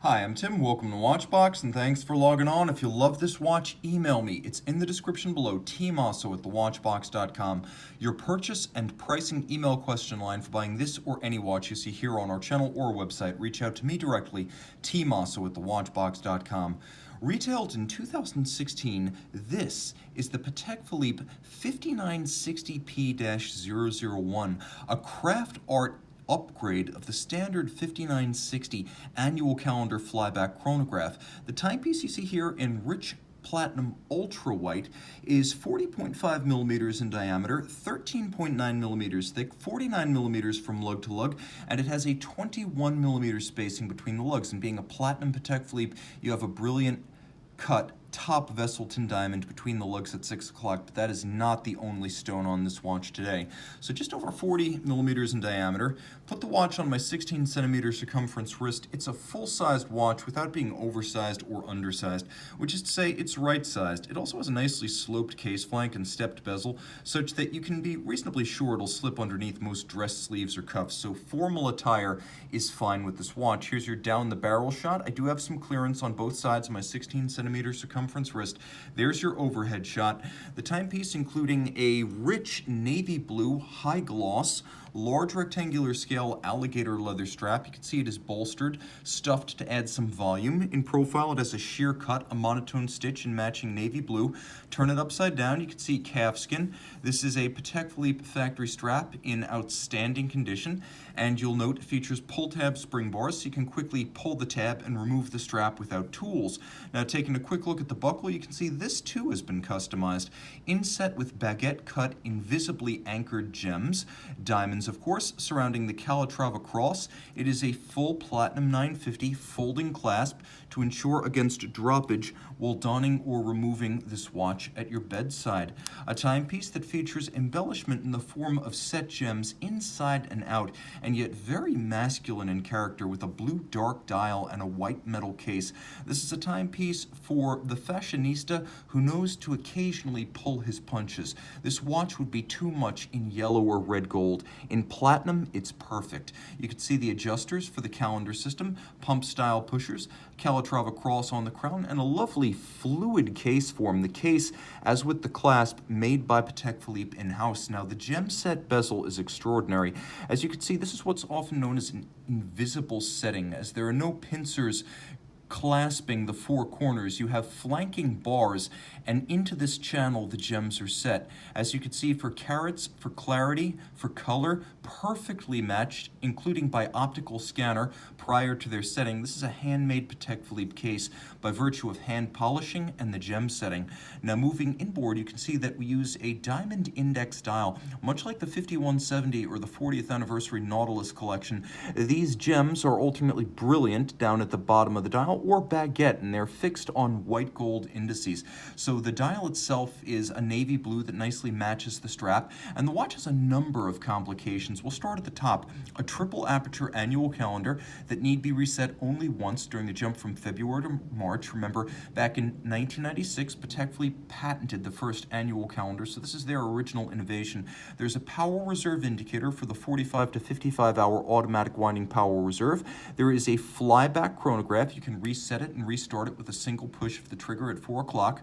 Hi, I'm Tim. Welcome to Watchbox, and thanks for logging on. If you love this watch, email me. It's in the description below, tmosso@thewatchbox.com. Your purchase and pricing email question line for buying this or any watch you see here on our channel or website. Reach out to me directly, tmosso@thewatchbox.com. Retailed in 2016, this is the Patek Philippe 5960P-001, a craft art upgrade of the standard 5960 annual calendar flyback chronograph. The timepiece you see here in rich platinum ultra white is 40.5 millimeters in diameter, 13.9 millimeters thick, 49 millimeters from lug to lug, and it has a 21 millimeter spacing between the lugs. And being a platinum Patek Philippe, you have a brilliant cut top Vesselton diamond between the lugs at 6 o'clock, but that is not the only stone on this watch today. So just over 40 millimeters in diameter. Put the watch on my 16 centimeter circumference wrist. It's a full-sized watch without being oversized or undersized, which is to say it's right-sized. It also has a nicely sloped case flank and stepped bezel, such that you can be reasonably sure it'll slip underneath most dress sleeves or cuffs, so formal attire is fine with this watch. Here's your down the barrel shot. I do have some clearance on both sides of my 16 centimeter circumference wrist. There's your overhead shot. The timepiece including a rich navy blue high gloss large rectangular scale alligator leather strap. You can see it is bolstered, stuffed to add some volume. In profile, it has a sheer cut, a monotone stitch in matching navy blue. Turn it upside down, you can see calfskin. This is a Patek Philippe factory strap in outstanding condition, and you'll note it features pull tab spring bars, so you can quickly pull the tab and remove the strap without tools. Now, taking a quick look at the buckle, you can see this too has been customized. Inset with baguette cut, invisibly anchored gems, diamonds of course, surrounding the Calatrava cross. It is a full platinum 950 folding clasp to ensure against droppage while donning or removing this watch at your bedside. A timepiece that features embellishment in the form of set gems inside and out, and yet very masculine in character with a blue dark dial and a white metal case. This is a timepiece for the fashionista who knows to occasionally pull his punches. This watch would be too much in yellow or red gold. In platinum, it's perfect. You can see the adjusters for the calendar system, pump style pushers, Calatrava cross on the crown, and a lovely fluid case form. The case, as with the clasp, made by Patek Philippe in-house. Now, the gem set bezel is extraordinary. As you can see, this is what's often known as an invisible setting, as there are no pincers clasping the four corners. You have flanking bars, and into this channel the gems are set. As you can see, for carats, for clarity, for color, perfectly matched, including by optical scanner prior to their setting. This is a handmade Patek Philippe case by virtue of hand polishing and the gem setting. Now, moving inboard, you can see that we use a diamond index dial, much like the 5170 or the 40th anniversary Nautilus collection. These gems are ultimately brilliant down at the bottom of the dial, or baguette, and they're fixed on white gold indices. So the dial itself is a navy blue that nicely matches the strap, and the watch has a number of complications. We'll start at the top. A triple aperture annual calendar that need be reset only once during the jump from February to March. Remember, back in 1996, Patek Philippe patented the first annual calendar, so this is their original innovation. There's a power reserve indicator for the 45 to 55 hour automatic winding power reserve. There is a flyback chronograph. You can reset it and restart it with a single push of the trigger at 4 o'clock.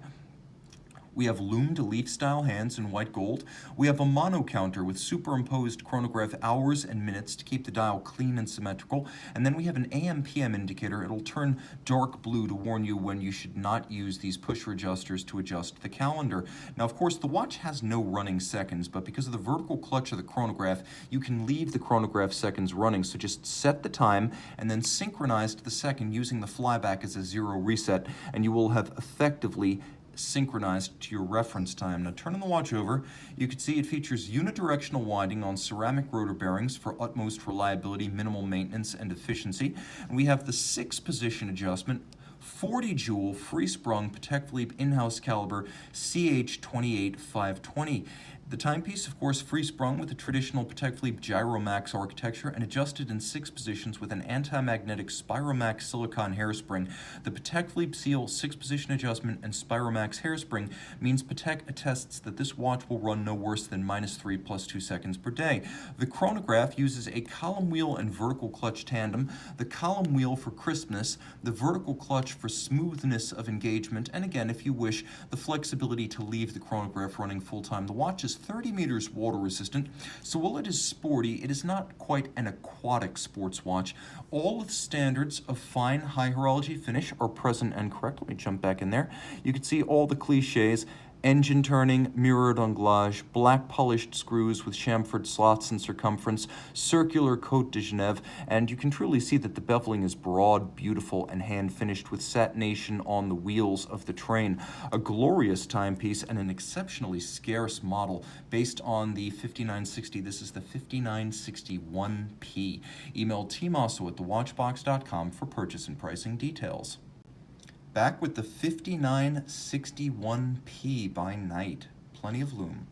We have loomed leaf style hands in white gold. We have a mono counter with superimposed chronograph hours and minutes to keep the dial clean and symmetrical. And then we have an AM/PM indicator. It'll turn dark blue to warn you when you should not use these pusher adjusters to adjust the calendar. Now, of course, the watch has no running seconds, but because of the vertical clutch of the chronograph, you can leave the chronograph seconds running. So just set the time and then synchronize to the second using the flyback as a zero reset, and you will have effectively synchronized to your reference time. Now, turning the watch over, you can see it features unidirectional winding on ceramic rotor bearings for utmost reliability, minimal maintenance, and efficiency. And we have the 6-position adjustment, 40 jewel free sprung Patek Philippe in-house caliber CH28520. The timepiece, of course, free-sprung with the traditional Patek Philippe Gyromax architecture and adjusted in 6 positions with an anti-magnetic Spiromax silicon hairspring. The Patek Philippe seal 6-position adjustment and Spiromax hairspring means Patek attests that this watch will run no worse than -3 + 2 seconds per day. The chronograph uses a column wheel and vertical clutch tandem, the column wheel for crispness, the vertical clutch for smoothness of engagement, and again, if you wish, the flexibility to leave the chronograph running full-time. The watch is 30 meters water resistant, so while it is sporty, it is not quite an aquatic sports watch. All of the standards of fine high horology finish are present and correct. Let me jump back in there. You can see all the cliches: engine turning, mirrored anglage, black polished screws with chamfered slots in circumference, circular Côte de Genève, and you can truly see that the beveling is broad, beautiful, and hand-finished with satination on the wheels of the train. A glorious timepiece and an exceptionally scarce model based on the 5960. This is the 5961P. Email tmosso at thewatchbox.com for purchase and pricing details. Back with the 5961P by night. Plenty of lume.